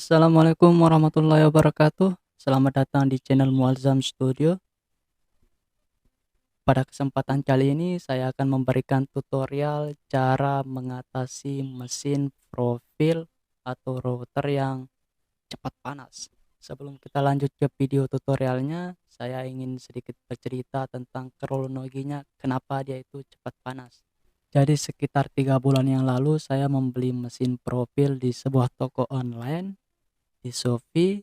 Assalamualaikum warahmatullahi wabarakatuh. Selamat datang di channel Muazzam Studio. Pada kesempatan kali ini saya akan memberikan tutorial cara mengatasi mesin profil atau router yang cepat panas. Sebelum kita lanjut ke video tutorialnya, saya ingin sedikit bercerita tentang kronologinya kenapa dia itu cepat panas. Jadi sekitar 3 bulan yang lalu saya membeli mesin profil di sebuah toko online di Shopee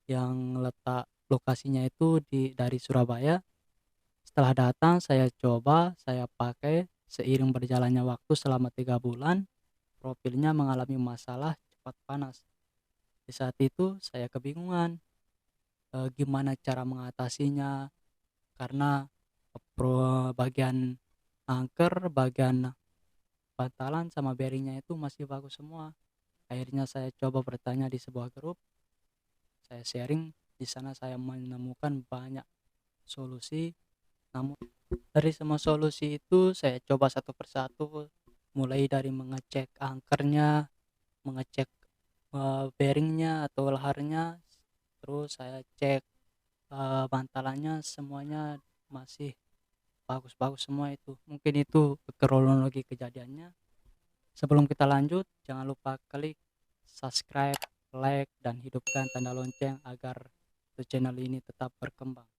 yang letak lokasinya itu dari Surabaya. Setelah datang saya coba, saya pakai, seiring berjalannya waktu selama 3 bulan, profilnya mengalami masalah cepat panas. Di saat itu saya kebingungan gimana cara mengatasinya, karena bagian anker, bagian bantalan sama bearingnya itu masih bagus semua. Akhirnya saya coba bertanya di sebuah grup, saya sharing. Di sana saya menemukan banyak solusi, namun dari semua solusi itu saya coba satu persatu, mulai dari mengecek angkernya, mengecek bearingnya atau laharnya, terus saya cek bantalannya, semuanya masih bagus-bagus semua. Itu mungkin itu kronologi kejadiannya. Sebelum kita lanjut, jangan lupa klik subscribe, like, dan hidupkan tanda lonceng agar channel ini tetap berkembang.